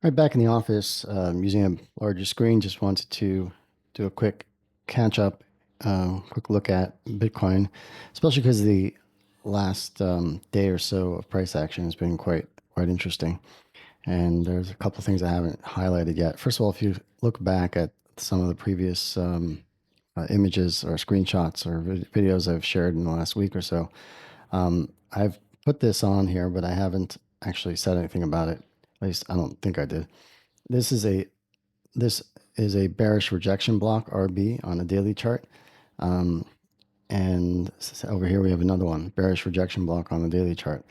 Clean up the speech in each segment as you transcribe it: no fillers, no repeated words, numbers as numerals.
Right back in the office, using a larger screen, just wanted to do a quick catch up, quick look at Bitcoin, especially because the last day or so of price action has been quite interesting. And there's a couple of things I haven't highlighted yet. First of all, if you look back at some of the previous images or screenshots or videos I've shared in the last week or so, I've put this on here, but I haven't actually said anything about it. At least I don't think I did. This is a this is a bearish rejection block RB on a daily chart. Um, and over here we have another one, bearish rejection block on the daily chart.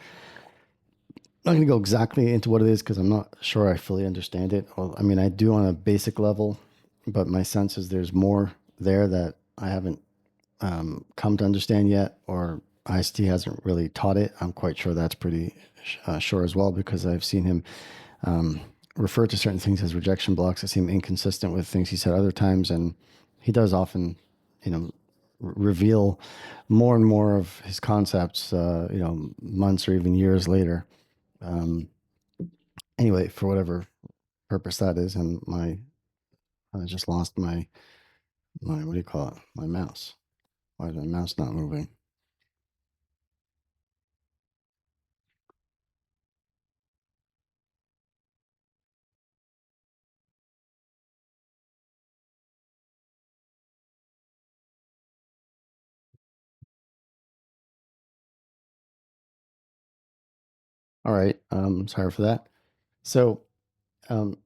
I'm not going to go exactly into what it is because I'm not sure I fully understand it. Well, I mean, I do on a basic level, but my sense is there's more there that I haven't come to understand yet, or ICT hasn't really taught it. I'm quite sure that's pretty sure as well because I've seen him um, refer to certain things as rejection blocks that seem inconsistent with things he said other times, and he does often, you know, reveal more and more of his concepts, months or even years later. Um, anyway, for whatever purpose that is, and I just lost my what do you call it? My mouse. Why is my mouse not moving? All right. Sorry for that. So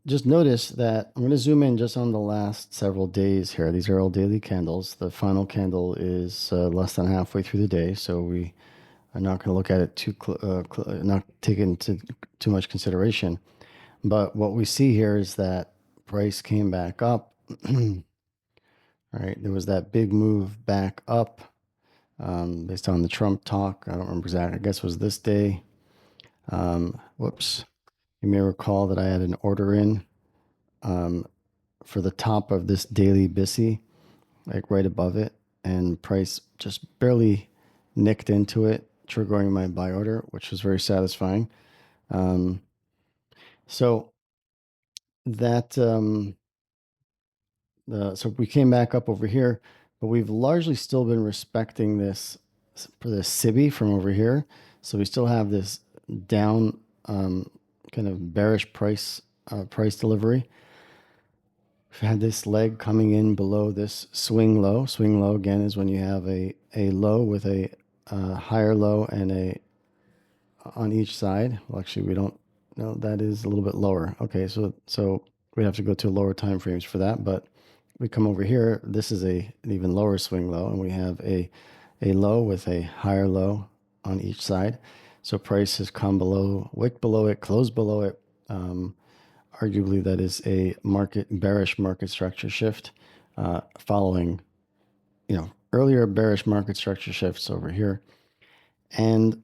just notice that I'm going to zoom in just on the last several days here. These are all daily candles. The final candle is less than halfway through the day, so we are not going to look at it not take it into too much consideration. But what we see here is that price came back up. All right, there was that big move back up based on the Trump talk. I don't remember exactly. I guess it was this day. Whoops. You may recall that I had an order in um, for the top of this daily BISI, like right above it, and price just barely nicked into it, triggering my buy order, which was very satisfying. Um, so that so we came back up over here, but we've largely still been respecting this for the SIBI from over here. So we still have this down kind of bearish price delivery. We've had this leg coming in below this swing low. Swing low again is when you have a low with a higher low and a on each side. Well, actually, we don't. No, that is a little bit lower. Okay, so we have to go to lower time frames for that. But we come over here. This is an even lower swing low, and we have a low with a higher low on each side. So price has come below, wick below it, closed below it. Arguably, that is a bearish market structure shift, following earlier bearish market structure shifts over here. And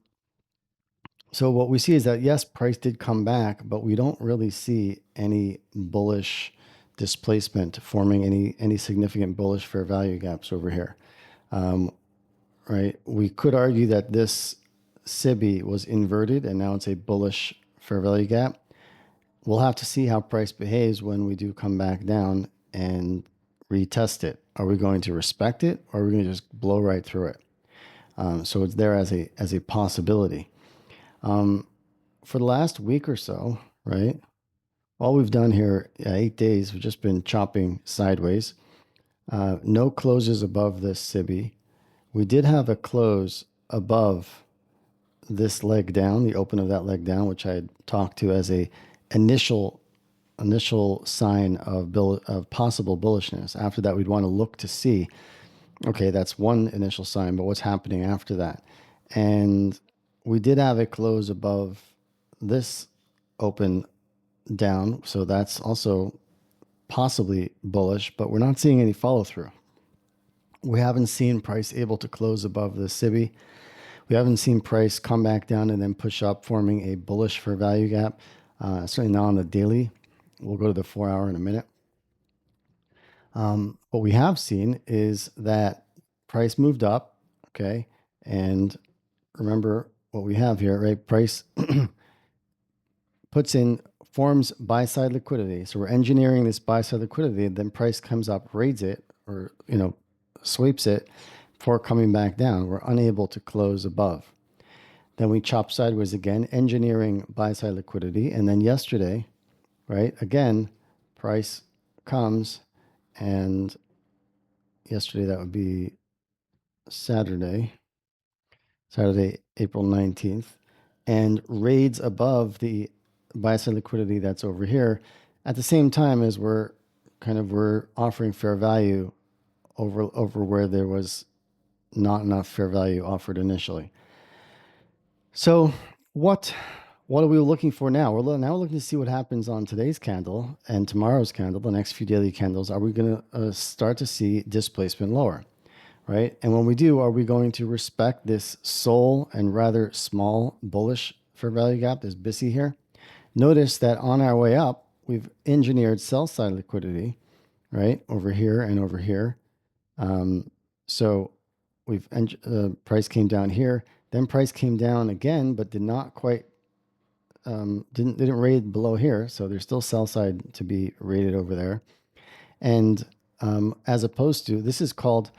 so what we see is that yes, price did come back, but we don't really see any bullish displacement forming any significant bullish fair value gaps over here. Um, right? We could argue that this SIBI was inverted and now it's a bullish fair value gap. We'll have to see how price behaves when we do come back down and retest it. Are we going to respect it, or are we going to just blow right through it? So it's there as a possibility. For the last week or so, right? All we've done here, 8 days, we've just been chopping sideways. No closes above this SIBI. We did have a close above this leg down, the open of that leg down, which I had talked to as a initial sign of possible bullishness. After that, we'd want to look to see, okay, that's one initial sign, but what's happening after that? And we did have a close above this open down, so that's also possibly bullish, but we're not seeing any follow through. We haven't seen price able to close above the SIBI. We haven't seen price come back down and then push up, forming a bullish for value gap. Certainly not on the daily. We'll go to the 4 hour in a minute. What we have seen is that price moved up, okay? And remember what we have here, right? Price puts in forms buy side liquidity. So we're engineering this buy side liquidity, then price comes up, raids it, or sweeps it before coming back down. We're unable to close above. Then we chop sideways again, engineering buy side liquidity. And then yesterday, right, again, price comes, and yesterday that would be Saturday, April 19th, and raids above the buy side liquidity that's over here at the same time as we're offering fair value over where there was not enough fair value offered initially. So what what are we looking for now? Now we're looking to see what happens on today's candle and tomorrow's candle, the next few daily candles. Are we going to start to see displacement lower? Right? And when we do, are we going to respect this sole and rather small bullish fair value gap, this BISI here? Notice that on our way up, we've engineered sell side liquidity, right? Over here and over here. So price came down here, then price came down again, but did not quite, didn't raid below here. So there's still sell side to be rated over there. And as opposed to, this is called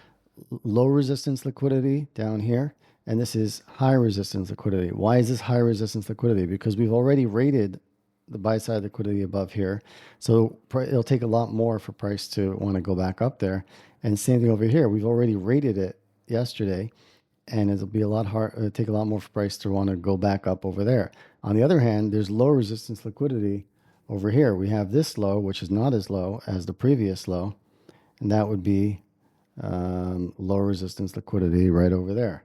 low resistance liquidity down here, and this is high resistance liquidity. Why is this high resistance liquidity? Because we've already rated the buy side liquidity above here. So it'll take a lot more for price to want to go back up there. And same thing over here. We've already rated it yesterday, and it'll be a lot hard. It'll take a lot more for price to want to go back up over there. On the other hand, there's low resistance liquidity over here. We have this low, which is not as low as the previous low, and that would be low resistance liquidity right over there.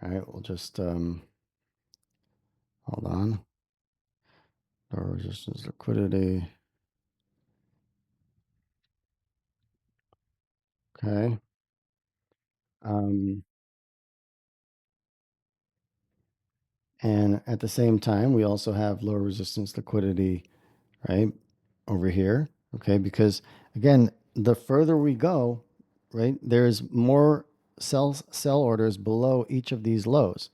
All right, we'll just hold on. Low resistance liquidity. Okay. Um, and at the same time, we also have low resistance liquidity right over here. Okay, because again, the further we go, right, there's more sell orders below each of these lows.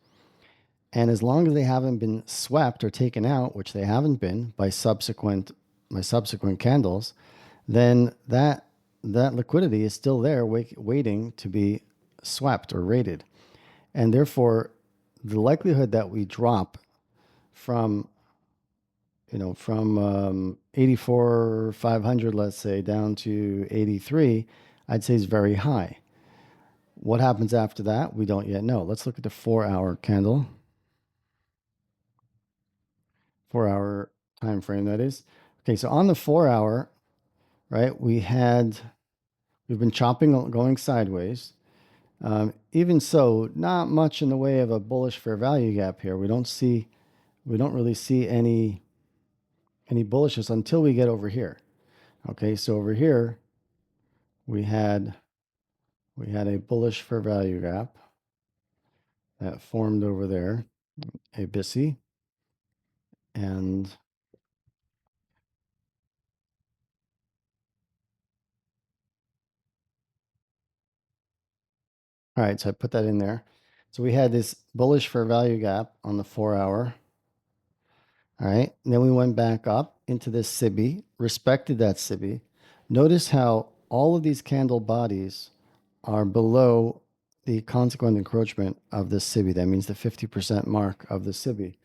And as long as they haven't been swept or taken out, which they haven't been by subsequent candles, then that liquidity is still there waiting to be swept or rated. And therefore, the likelihood that we drop from from 84 500, let's say, down to 83, I'd say is very high. What happens after that? We don't yet know. Let's look at the 4-hour candle. 4-hour time frame, that is. Okay, so on the 4-hour, right, we've been chopping, going sideways. Even so, not much in the way of a bullish fair value gap here. We don't really see any bullishness until we get over here. Okay, so over here we had a bullish fair value gap that formed over there, a BISI, and all right, so I put that in there. So we had this bullish fair value gap on the 4-hour. All right. And then we went back up into this SIBI, respected that SIBI. Notice how all of these candle bodies are below the consequent encroachment of the SIBI. That means the 50% mark of the SIBI.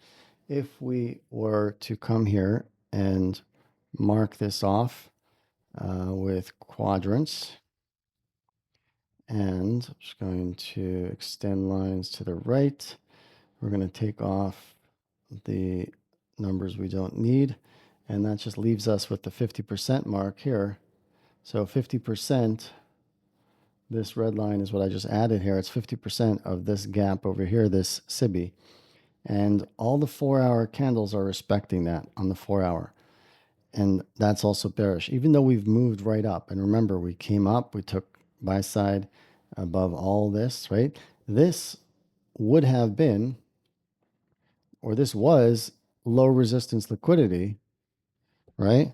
If we were to come here and mark this off with quadrants, and I'm just going to extend lines to the right. We're going to take off the numbers we don't need, and that just leaves us with the 50% mark here. So 50%, this red line is what I just added here. It's 50% of this gap over here, this SIBI. And all the 4-hour candles are respecting that on the 4-hour. And that's also bearish, even though we've moved right up. And remember, we came up, we took buy side above all this, right? This would have been, or this was low resistance liquidity, right?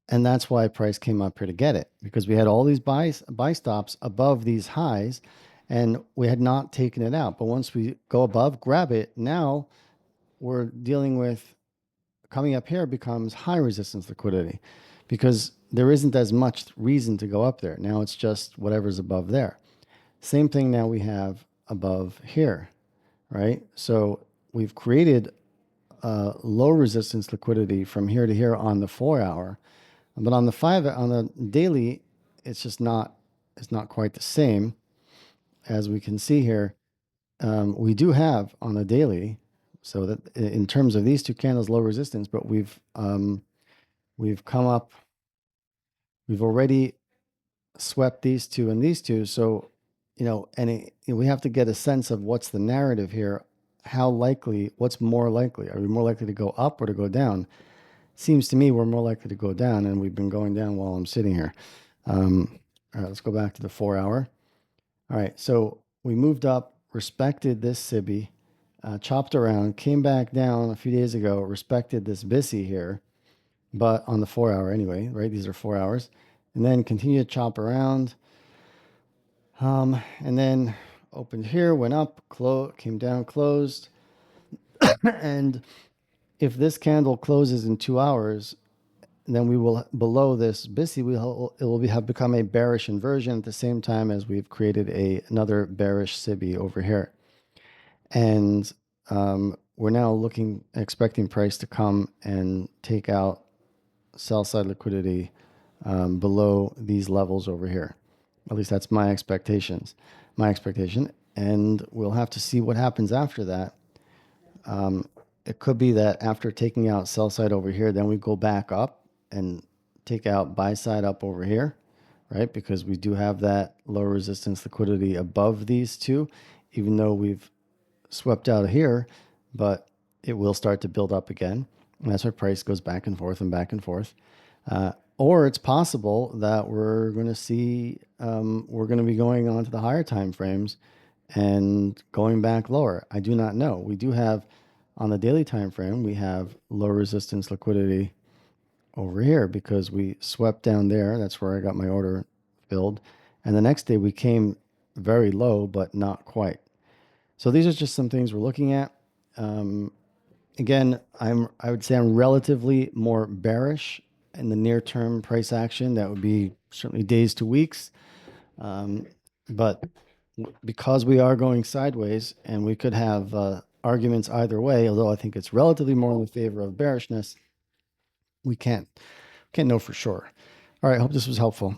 And that's why price came up here to get it, because we had all these buy stops above these highs and we had not taken it out. But once we go above, grab it, now we're dealing with coming up here becomes high resistance liquidity because there isn't as much reason to go up there. Now it's just whatever's above there. Same thing now we have above here, right? So we've created low resistance liquidity from here to here on the 4 hour, but on the on the daily, it's just not it's not quite the same. As we can see here, we do have on the daily, so that in terms of these two candles, low resistance, but we've come up, we've already swept these two and these two. So, we have to get a sense of what's the narrative here. How likely, what's more likely? Are we more likely to go up or to go down? Seems to me we're more likely to go down, and we've been going down while I'm sitting here. All right, let's go back to the 4 hour. All right, so we moved up, respected this SIBI, chopped around, came back down a few days ago, respected this BISI here, but on the 4 hour anyway, right? These are 4 hours. And then continued to chop around. And then opened here, went up, came down, closed. And if this candle closes in 2 hours, then we will, below this BISI, it will have become a bearish inversion at the same time as we've created another bearish SIBI over here. And we're now expecting price to come and take out sell side liquidity below these levels over here. At least that's my expectation. And we'll have to see what happens after that. It could be that after taking out sell side over here, then we go back up and take out buy side up over here, right? Because we do have that low resistance liquidity above these two, even though we've swept out of here, but it will start to build up again. And that's why price goes back and forth and back and forth. Or it's possible that we're going to see, we're going to be going on to the higher time frames and going back lower. I do not know. We do have on the daily time frame, we have low resistance liquidity over here because we swept down there. That's where I got my order filled. And the next day we came very low, but not quite. So these are just some things we're looking at. Again, I would say I'm relatively more bearish in the near term price action. That would be certainly days to weeks. But because we are going sideways and we could have arguments either way, although I think it's relatively more in the favor of bearishness, we can't know for sure. All right, I hope this was helpful.